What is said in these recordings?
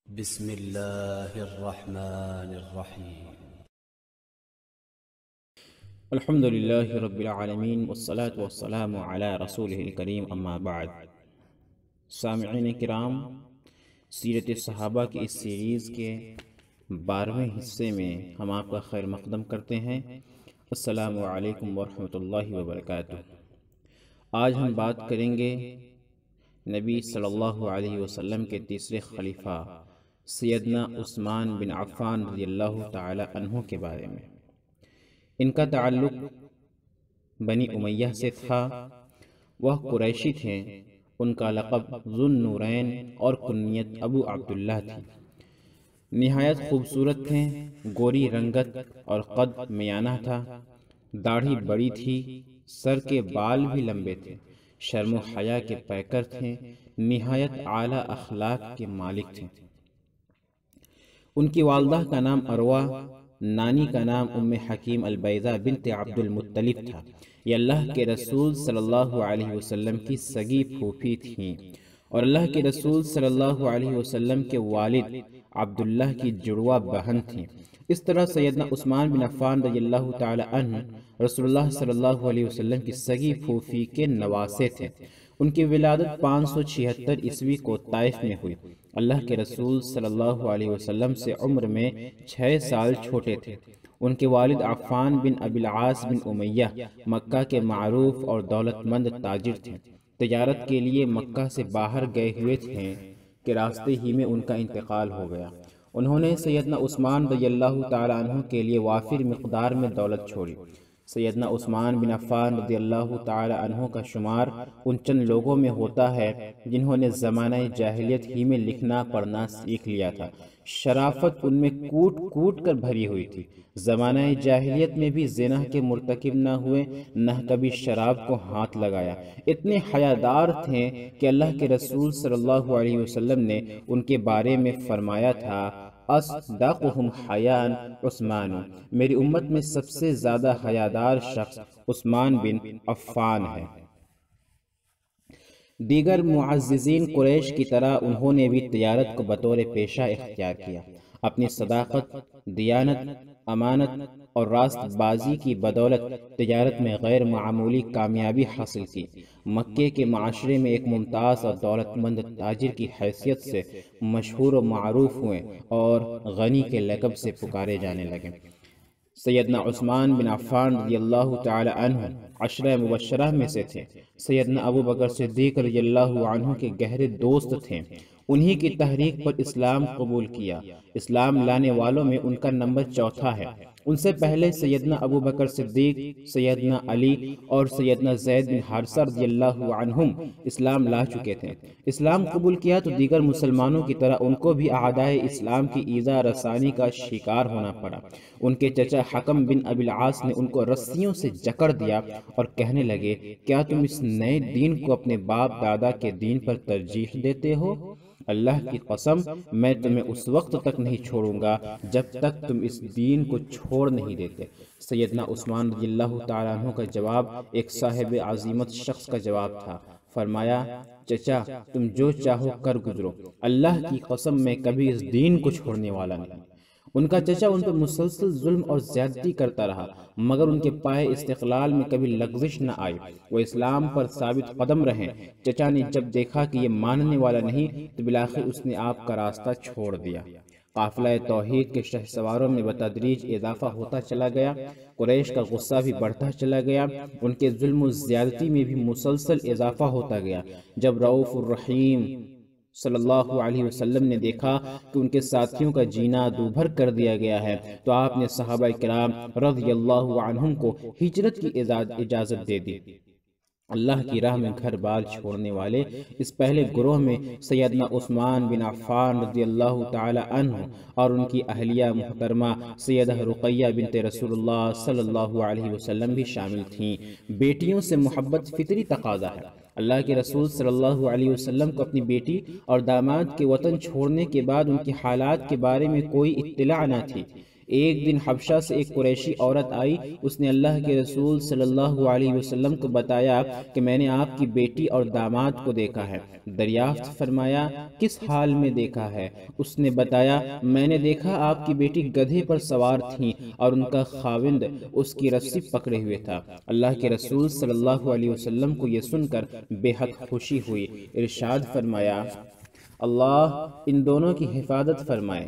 بسم الله الرحمن الرحيم. الحمد لله رب العالمين والصلاة والسلام على رسوله الكريم اما بعد. سامعین کرام، سیرت صحابہ کی اس سیریز کے 12ویں حصے میں ہم آپ کا خیر مقدم کرتے ہیں. السلام علیکم ورحمۃ اللہ وبرکاتہ. آج ہم بات کریں گے نبی صلی اللہ علیہ وسلم کے تیسرے خلیفہ سیدنا عثمان بن عفان رضی اللہ تعالی عنہ کے بارے میں. ان کا تعلق بنی امیہ سے تھا. وہ قریشی تھے. ان کا لقب ذو النورین اور کنیت ابو عبداللہ تھی. نہایت خوبصورت تھے. گوری رنگت اور قد میانہ تھا. داڑھی بڑی تھی. سر کے بال بھی لمبے تھے. شرم و حیا کے پیکر تھے. نہایت اعلیٰ اخلاق کے مالک تھے. ان کی والدہ کا نام عروہ، نانی کا نام ام حکیم البیضاء بنت عبد المطلب تھا. یہ اللہ کے رسول صلی اللہ علیہ وسلم کی سگی پھوپھی تھیں اور اللہ کے رسول صلی اللہ علیہ وسلم کے والد عبداللہ کی جڑوا بہن تھیں. اس طرح سیدنا عثمان بن عفان رضی اللہ تعالی عنہ رسول اللہ صلی اللہ علیہ وسلم کی سگی پھوپھی کے نواسے تھے. ان کی ولادت 576 عیسوی کو طائف میں ہوئی. اللہ کے رسول صلی اللہ علیہ وسلم سے عمر میں 6 سال چھوٹے تھے. ان کے والد عفان بن ابی العاص بن امیہ مکہ کے معروف اور دولت مند تاجر تھے. تجارت کے لیے مکہ سے باہر گئے ہوئے تھے کہ راستے ہی میں ان کا انتقال ہو گیا. انہوں نے سیدنا عثمان رضی اللہ تعالی عنہ کے لیے وافر مقدار میں دولت چھوڑی. سیدنا عثمان بن عفان رضی اللہ تعالی عنہ کا شمار ان چند لوگوں میں ہوتا ہے جنہوں نے زمانہ جاہلیت ہی میں لکھنا پڑھنا سیکھ لیا تھا. شرافت ان میں کوٹ کوٹ کر بھری ہوئی تھی. زمانہ جاہلیت میں بھی زنا کے مرتکب نہ ہوئے، نہ کبھی شراب کو ہاتھ لگایا. اتنے حیادار تھے کہ اللہ کے رسول صلی اللہ علیہ وسلم نے ان کے بارے میں فرمایا تھا، اصدقہم حیاء عثمان، میری امت میں سب سے زیادہ حیادار شخص عثمان بن عفان ہے. دیگر معززین قریش کی طرح انہوں نے بھی تجارت کو بطور پیشہ اختیار کیا. اپنی صداقت، دیانت، امانت اور راست بازی کی بدولت تجارت میں غیر معمولی کامیابی حاصل کی. مکے کے معاشرے میں ایک ممتاز اور دولت مند تاجر کی حیثیت سے مشہور و معروف ہوئے اور غنی کے لقب سے پکارے جانے لگے. سیدنا عثمان بن عفان رضی اللہ تعالی عنہ 10 مبشرہ میں سے تھے. سیدنا ابو بکر صدیق رضی اللہ عنہ کے گہرے دوست تھے. انہی کی تحریک پر اسلام قبول کیا. اسلام لانے والوں میں ان کا نمبر 4 ہے. ان سے پہلے سیدنا ابو بکر صدیق، سیدنا علی اور سیدنا زید بن حارثہ رضی اللہ عنہم اسلام لا چکے تھے. اسلام قبول کیا تو دیگر مسلمانوں کی طرح ان کو بھی اعدائے اسلام کی ایذا رسانی کا شکار ہونا پڑا. ان کے چچا حکم بن ابی العاص نے ان کو رسیوں سے جکڑ دیا اور کہنے لگے، کیا تم اس نئے دین کو اپنے باپ دادا کے دین پر ترجیح دیتے ہو؟ اللہ کی قسم، میں تمہیں اس وقت تک نہیں چھوڑوں گا جب تک تم اس دین کو چھوڑ نہیں دیتے. سیدنا عثمان رضی اللہ تعالیٰ عنہ کا جواب ایک صاحب عظیمت شخص کا جواب تھا. فرمایا، چچا تم جو چاہو کر گزرو، اللہ کی قسم میں کبھی اس دین کو چھوڑنے والا نہیں. ان کا چچا ان پر مسلسل ظلم اور زیادتی کرتا رہا، مگر ان کے پائے استقلال میں کبھی لغزش نہ آئی. وہ اسلام پر ثابت قدم رہے. چچا نے جب دیکھا کہ یہ ماننے والا نہیں تو بالآخر اس نے آپ کا راستہ چھوڑ دیا. قافلہ توحید کے شہسواروں میں بتدریج اضافہ ہوتا چلا گیا. قریش کا غصہ بھی بڑھتا چلا گیا. ان کے ظلم و زیادتی میں بھی مسلسل اضافہ ہوتا گیا. جب رؤوف الرحیم صلی اللہ علیہ وسلم نے دیکھا کہ ان کے ساتھیوں کا جینا دوبھر کر دیا گیا ہے تو آپ نے صحابہ کرام رضی اللہ عنہم کو ہجرت کی اجازت دے دی. اللہ کی راہ میں گھر بار چھوڑنے والے اس پہلے گروہ میں سیدنا عثمان بن عفان رضی اللہ تعالی عنہ اور ان کی اہلیہ محترمہ سیدہ رقیہ بنت رسول اللہ صلی اللہ علیہ وسلم بھی شامل تھیں. بیٹیوں سے محبت فطری تقاضا ہے. اللہ کے رسول صلی اللہ علیہ وسلم کو اپنی بیٹی اور داماد کے وطن چھوڑنے کے بعد ان کے حالات کے بارے میں کوئی اطلاع نہ تھی. ایک دن حبشہ سے ایک قریشی عورت آئی، اس نے اللہ کے رسول صلی اللہ علیہ وسلم کو بتایا کہ میں نے آپ کی بیٹی اور داماد کو دیکھا ہے۔ دریافت فرمایا کس حال میں دیکھا ہے؟ اس نے بتایا میں نے دیکھا آپ کی بیٹی گدھے پر سوار تھی اور ان کا خاوند اس کی رسی پکڑے ہوئے تھا۔ اللہ کے رسول صلی اللہ علیہ وسلم کو یہ سن کر بے حد خوشی ہوئی، ارشاد فرمایا اللہ ان دونوں کی حفاظت فرمائے۔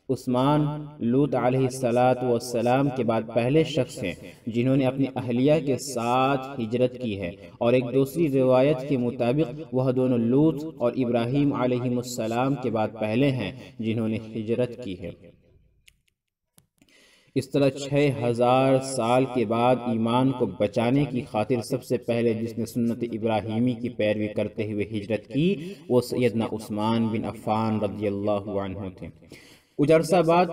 عثمان لوط علیہ السلام کے بعد پہلے شخص ہیں جنہوں نے اپنی اہلیہ کے ساتھ ہجرت کی ہے، اور ایک دوسری روایت کے مطابق وہ دونوں لوط اور ابراہیم علیہ السلام کے بعد پہلے ہیں جنہوں نے ہجرت کی ہے۔ اس طرح 6000 سال کے بعد ایمان کو بچانے کی خاطر سب سے پہلے جس نے سنت ابراہیمی کی پیروی کرتے ہوئے ہجرت کی وہ سیدنا عثمان بن عفان رضی اللہ عنہ تھے۔ کچھ عرصہ بعد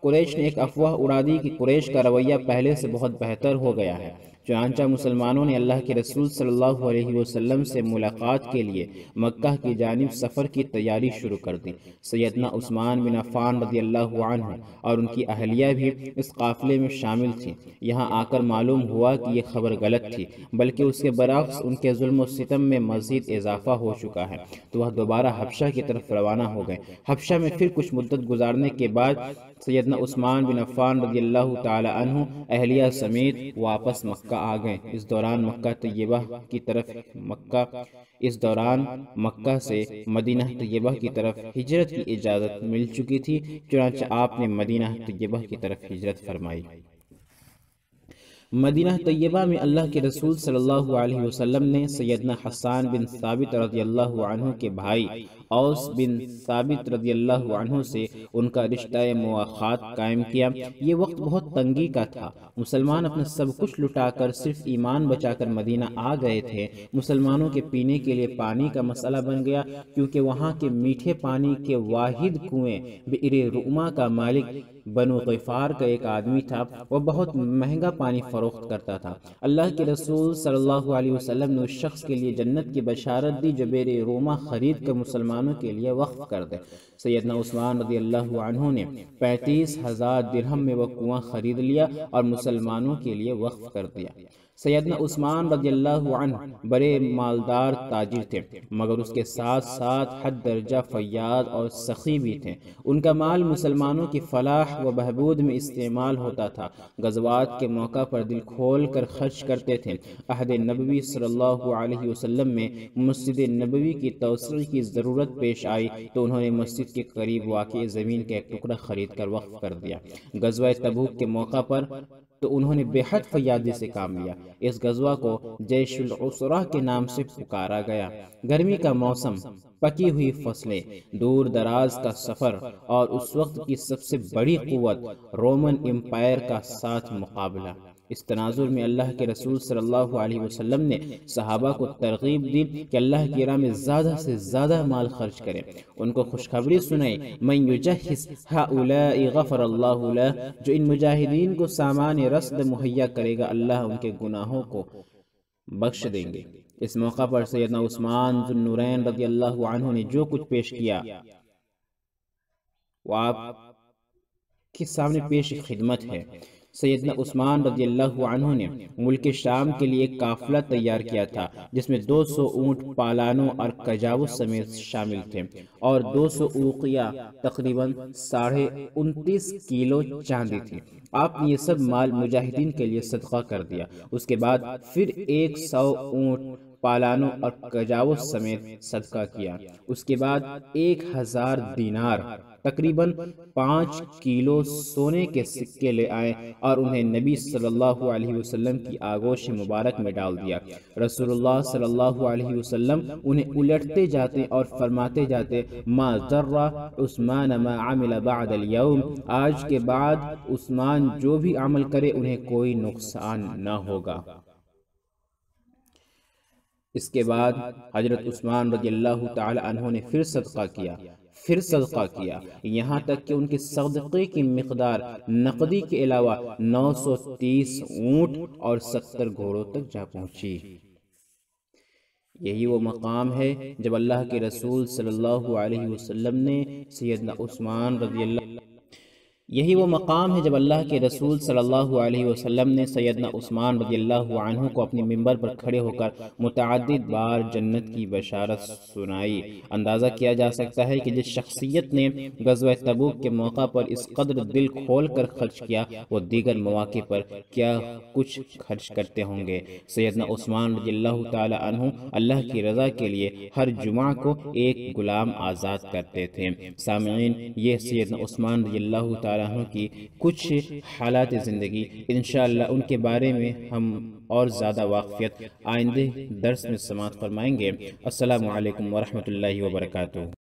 قریش نے ایک افواہ اڑا دی کہ قریش کا رویہ پہلے سے بہت بہتر ہو گیا ہے، چنانچہ مسلمانوں نے اللہ کے رسول صلی اللہ علیہ وسلم سے ملاقات کے لیے مکہ کی جانب سفر کی تیاری شروع کر دی۔ سیدنا عثمان بن عفان رضی اللہ عنہ اور ان کی اہلیہ بھی اس قافلے میں شامل تھیں۔ یہاں آ کر معلوم ہوا کہ یہ خبر غلط تھی، بلکہ اس کے برعکس ان کے ظلم و ستم میں مزید اضافہ ہو چکا ہے، تو وہ دوبارہ حبشہ کی طرف روانہ ہو گئے۔ حبشہ میں پھر کچھ مدت گزارنے کے بعد سیدنا عثمان بن عفان رضی اللہ تعالی عنہ اہلیہ سمیت واپس مکہ آ گئے۔ اس دوران مکہ سے مدینہ طیبہ کی طرف ہجرت کی اجازت مل چکی تھی، چنانچہ آپ نے مدینہ طیبہ کی طرف ہجرت فرمائی۔ مدینہ طیبہ میں اللہ کے رسول صلی اللہ علیہ وسلم نے سیدنا حسان بن ثابت رضی اللہ عنہ کے بھائی اوس بن ثابت رضی اللہ عنہ سے ان کا رشتہ مواخات قائم کیا۔ یہ وقت بہت تنگی کا تھا، مسلمان اپنا سب کچھ لٹا کر صرف ایمان بچا کر مدینہ آ گئے تھے۔ مسلمانوں کے پینے کے لیے پانی کا مسئلہ بن گیا، کیونکہ وہاں کے میٹھے پانی کے واحد کنویں بئر رؤما کا مالک بنو غفار کا ایک آدمی تھا، وہ بہت مہنگا پانی فروخت کرتا تھا۔ اللہ کے رسول صلی اللہ علیہ وسلم نے اس شخص کے لیے جنت کی بشارت دی جو بئر روما خرید کر مسلمانوں کے لیے وقف کر دے۔ سیدنا عثمان رضی اللہ عنہ نے 35,000 درہم میں وہ کنواں خرید لیا اور مسلمانوں کے لیے وقف کر دیا۔ سیدنا عثمان رضی اللہ عنہ بڑے مالدار تاجر تھے، مگر اس کے ساتھ ساتھ حد درجہ فیاض اور سخی بھی تھے۔ ان کا مال مسلمانوں کی فلاح و بہبود میں استعمال ہوتا تھا۔ غزوات کے موقع پر دل کھول کر خرچ کرتے تھے۔ عہد نبوی صلی اللہ علیہ وسلم میں مسجد نبوی کی توسیع کی ضرورت پیش آئی تو انہوں نے مسجد کے قریب واقع زمین کا ایک ٹکڑا خرید کر وقف کر دیا۔ غزوہ تبوک کے موقع پر تو انہوں نے بے حد فیاضی سے کام لیا۔ اس غزوہ کو جیش العسرہ کے نام سے پکارا گیا۔ گرمی کا موسم، پکی ہوئی فصلیں، دور دراز کا سفر اور اس وقت کی سب سے بڑی قوت رومن امپائر کا ساتھ مقابلہ۔ اس تناظر میں اللہ کے رسول صلی اللہ علیہ وسلم نے صحابہ کو ترغیب دی کہ اللہ کی راہ میں زیادہ سے زیادہ مال خرچ کریں۔ ان کو خوشخبری سنائی، من یجہز ہؤلاء غفر اللہ لہ، جو ان مجاہدین کو سامان رسد مہیا کرے گا اللہ ان کے گناہوں کو بخش دیں گے۔ اس موقع پر سیدنا عثمان ذو النورین رضی اللہ عنہ نے جو کچھ پیش کیا وہ آپ کے سامنے پیش خدمت ہے۔ سیدنا عثمان رضی اللہ عنہ نے ملک شام کے لیے ایک قافلہ تیار کیا تھا جس میں 200 اونٹ پالانوں اور کجاوس سمیت شامل تھے اور 200 اوقیہ تقریباً 29.5 کلو چاندی تھی۔ آپ نے یہ سب مال مجاہدین کے لیے صدقہ کر دیا۔ اس کے بعد پھر 100 اونٹ پالانوں اور کجاوس سمیت صدقہ کیا۔ اس کے بعد 1000 دینار تقریباً 5 کلو سونے کے سکے لے آئے اور انہیں نبی صلی اللہ علیہ وسلم کی آغوش مبارک میں ڈال دیا۔ رسول اللہ صلی اللہ علیہ وسلم انہیں الٹتے جاتے اور فرماتے جاتے، ما ضر عثمان ما عمل بعد اليوم، آج کے بعد عثمان جو بھی عمل کرے انہیں کوئی نقصان نہ ہوگا۔ اس کے بعد حضرت عثمان رضی اللہ تعالی عنہ نے پھر صدقہ کیا، یہاں تک کہ ان کے صدقے کی مقدار نقدی کے علاوہ 930 اونٹ اور 70 گھوڑوں تک جا پہنچی۔ یہی وہ مقام ہے جب اللہ کے رسول صلی اللہ علیہ وسلم نے سیدنا عثمان رضی اللہ یہی وہ مقام ہے جب اللہ کے رسول صلی اللہ علیہ وسلم نے سیدنا عثمان رضی اللہ عنہ کو اپنی ممبر پر کھڑے ہو کر متعدد بار جنت کی بشارت سنائی۔ اندازہ کیا جا سکتا ہے کہ جس شخصیت نے غزوہ تبوک کے موقع پر اس قدر دل کھول کر خرچ کیا، وہ دیگر مواقع پر کیا کچھ خرچ کرتے ہوں گے۔ سیدنا عثمان رضی اللہ تعالی عنہ اللہ کی رضا کے لیے ہر جمعہ کو ایک غلام آزاد کرتے تھے۔ سامعین، یہ سیدنا عثمان رضی اللہ تعالی عنہ کی کچھ حالات زندگی، انشاءاللہ ان کے بارے میں ہم اور زیادہ واقفیت آئندہ درس میں سماعت فرمائیں گے۔ السلام علیکم ورحمۃ اللہ وبرکاتہ۔